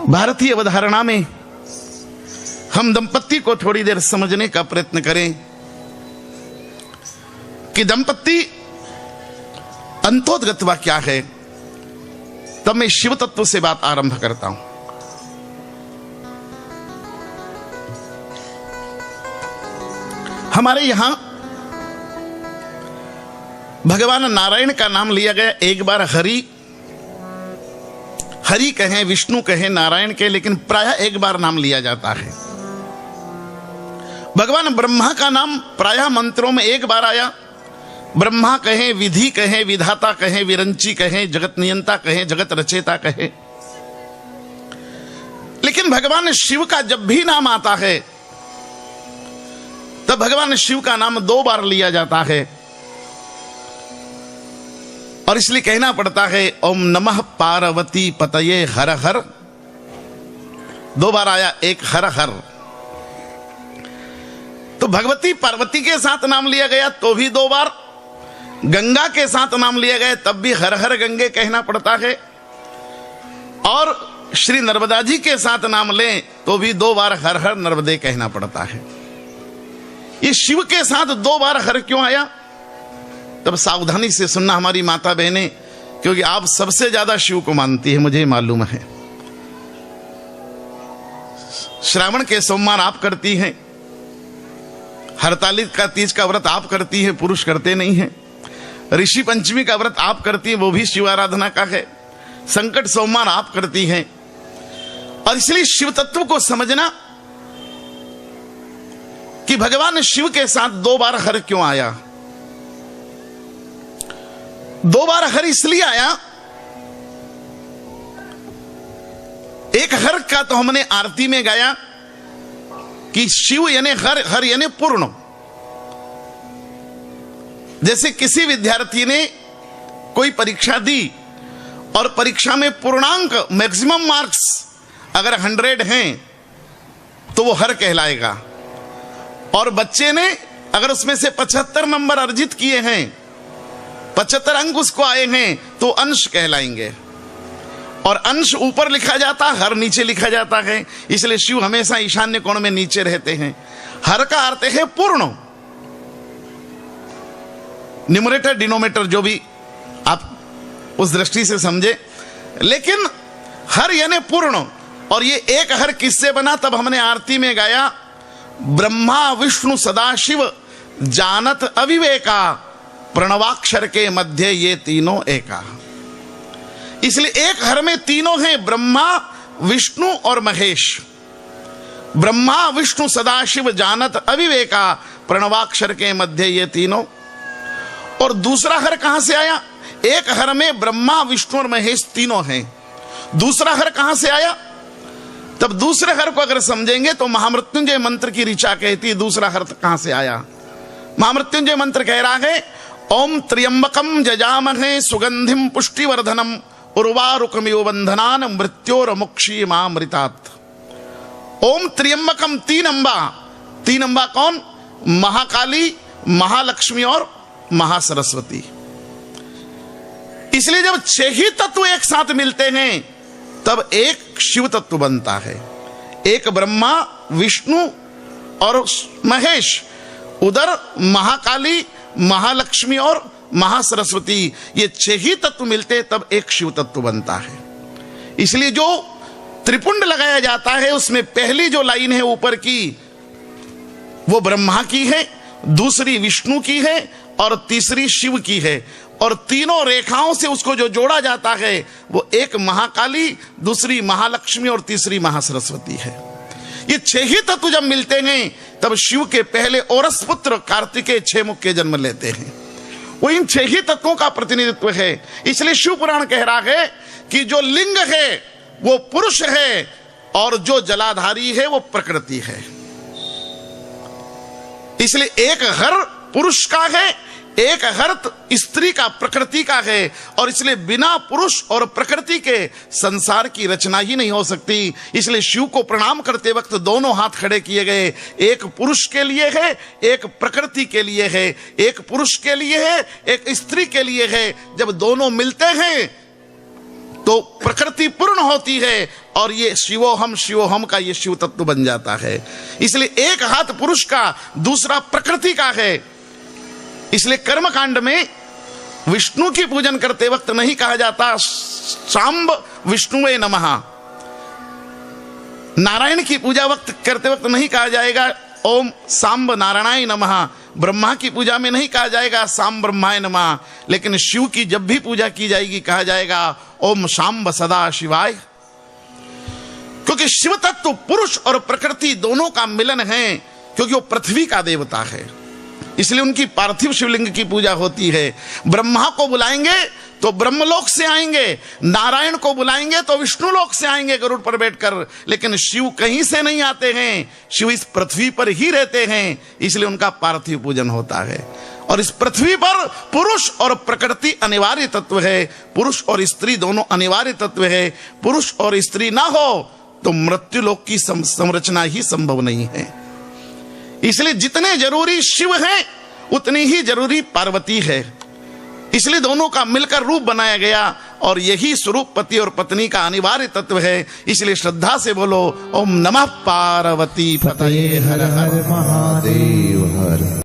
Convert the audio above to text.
भारतीय अवधारणा में हम दंपत्ति को थोड़ी देर समझने का प्रयत्न करें कि दंपत्ति अंतोदगत्वा क्या है। तब मैं शिव तत्व से बात आरंभ करता हूं। हमारे यहां भगवान नारायण का नाम लिया गया। एक बार हरि कहें, विष्णु कहें, नारायण के, लेकिन प्रायः एक बार नाम लिया जाता है। भगवान ब्रह्मा का नाम प्रायः मंत्रों में एक बार आया। ब्रह्मा कहें, विधि कहें, विधाता कहें, विरंची कहें, जगत नियंता कहें, जगत रचयिता कहें। लेकिन भगवान शिव का जब भी नाम आता है तब भगवान शिव का नाम 2 बार लिया जाता है, और इसलिए कहना पड़ता है ओम नमः पार्वती पतये हर हर। 2 बार आया, एक हर हर। तो भगवती पार्वती के साथ नाम लिया गया तो भी 2 बार, गंगा के साथ नाम लिया गया तब भी हर हर गंगे कहना पड़ता है, और श्री नर्मदा जी के साथ नाम लें तो भी 2 बार हर हर नर्मदे कहना पड़ता है। ये शिव के साथ 2 बार हर क्यों आया? तब सावधानी से सुनना हमारी माता बहनें, क्योंकि आप सबसे ज्यादा शिव को मानती है, मुझे मालूम है। श्रावण के सोमवार आप करती हैं, हरतालिका का तीज का व्रत आप करती हैं, पुरुष करते नहीं हैं। ऋषि पंचमी का व्रत आप करती हैं, वो भी शिव आराधना का है। संकट सोमवार आप करती हैं, और इसलिए शिव तत्व को समझना कि भगवान शिव के साथ 2 बार हर क्यों आया। 2 बार हर इसलिए आया, एक हर का तो हमने आरती में गाया कि शिव यानी हर, हर यानी पूर्ण। जैसे किसी विद्यार्थी ने कोई परीक्षा दी और परीक्षा में पूर्णांक मैक्सिमम मार्क्स अगर 100 हैं तो वो हर कहलाएगा, और बच्चे ने अगर उसमें से 75 नंबर अर्जित किए हैं, 75 अंक उसको आए हैं, तो अंश कहलाएंगे। और अंश ऊपर लिखा जाता, हर नीचे लिखा जाता है, इसलिए शिव हमेशा ईशान्य कोण में नीचे रहते हैं। हर का अर्थ है पूर्ण, न्यूमरेटर डिनोमिनेटर जो भी आप उस दृष्टि से समझे, लेकिन हर यानी पूर्ण। और ये एक हर किससे बना? तब हमने आरती में गाया ब्रह्मा विष्णु सदाशिव जानत अविवेका, प्रणवाक्षर के मध्य ये तीनों एका। इसलिए एक हर में तीनों हैं, ब्रह्मा विष्णु और महेश। ब्रह्मा विष्णु सदाशिव जानत अविवेका, प्रणवाक्षर के मध्य ये तीनों। और दूसरा हर कहां से आया? एक हर में ब्रह्मा विष्णु और महेश तीनों हैं। दूसरा हर कहां से आया? तब दूसरे हर को अगर समझेंगे तो महामृत्युंजय मंत्र की ऋचा कहती है दूसरा हर कहां से आया। महामृत्युंजय मंत्र कह रहा है ओम त्र्यंबकम जजामहे सुगंधिम पुष्टिवर्धनम उर्वारुकमिव बंधनान मृत्योर्मुक्षीमामृतात्। ओम त्र्यंबकम, 3 अंबा। 3 अंबा कौन? महाकाली, महालक्ष्मी और महासरस्वती। इसलिए जब 6 ही तत्व एक साथ मिलते हैं तब एक शिव तत्व बनता है। एक ब्रह्मा विष्णु और महेश, उधर महाकाली, महालक्ष्मी और महासरस्वती, ये 6 ही तत्व मिलते हैं तब एक शिव तत्व बनता है। इसलिए जो त्रिपुंड लगाया जाता है उसमें पहली जो लाइन है ऊपर की वो ब्रह्मा की है, दूसरी विष्णु की है और तीसरी शिव की है, और तीनों रेखाओं से उसको जो जोड़ा जाता है वो एक महाकाली, दूसरी महालक्ष्मी और तीसरी महासरस्वती है। ये 6 ही तत्व जब मिलते हैं तब शिव के पहले औरस पुत्र कार्तिकेय 6 मुख के जन्म लेते हैं। वो इन 6 ही तत्वों का प्रतिनिधित्व है। इसलिए शिव पुराण कह रहा है कि जो लिंग है वो पुरुष है और जो जलाधारी है वो प्रकृति है। इसलिए एक हर पुरुष का है, एक हर स्त्री का, प्रकृति का है, और इसलिए बिना पुरुष और प्रकृति के संसार की रचना ही नहीं हो सकती। इसलिए शिव को प्रणाम करते वक्त दोनों हाथ खड़े किए गए। एक पुरुष के लिए है, एक प्रकृति के लिए है, एक पुरुष के लिए है, एक स्त्री के लिए है। जब दोनों मिलते हैं तो प्रकृति पूर्ण होती है और ये शिवोहम का ये शिव तत्व बन जाता है। इसलिए एक हाथ पुरुष का, दूसरा प्रकृति का है। इसलिए कर्म कांड में विष्णु की पूजन करते वक्त नहीं कहा जाता सांब विष्णुवे नमः। नारायण की पूजा वक्त करते वक्त नहीं कहा जाएगा ओम सांब नारायणाय नमः। ब्रह्मा की पूजा में नहीं कहा जाएगा सांब ब्रह्माय नमः। लेकिन शिव की जब भी पूजा की जाएगी कहा जाएगा ओम सांब सदा शिवाय। क्योंकि शिव तत्व पुरुष और प्रकृति दोनों का मिलन है, क्योंकि वो पृथ्वी का देवता है। इसलिए उनकी पार्थिव शिवलिंग की पूजा होती है। ब्रह्मा को बुलाएंगे तो ब्रह्मलोक से आएंगे, नारायण को बुलाएंगे तो विष्णु लोक से आएंगे गरुड़ पर बैठकर। लेकिन शिव कहीं से नहीं आते हैं, शिव इस पृथ्वी पर ही रहते हैं, इसलिए उनका पार्थिव पूजन होता है। और इस पृथ्वी पर पुरुष और प्रकृति अनिवार्य तत्व है, पुरुष और स्त्री दोनों अनिवार्य तत्व है। पुरुष और स्त्री ना हो तो मृत्यु लोक की संरचना ही संभव नहीं है। इसलिए जितने जरूरी शिव हैं उतनी ही जरूरी पार्वती है। इसलिए दोनों का मिलकर रूप बनाया गया और यही स्वरूप पति और पत्नी का अनिवार्य तत्व है। इसलिए श्रद्धा से बोलो ओम नमः पार्वती पतये हर हर महादेव हर।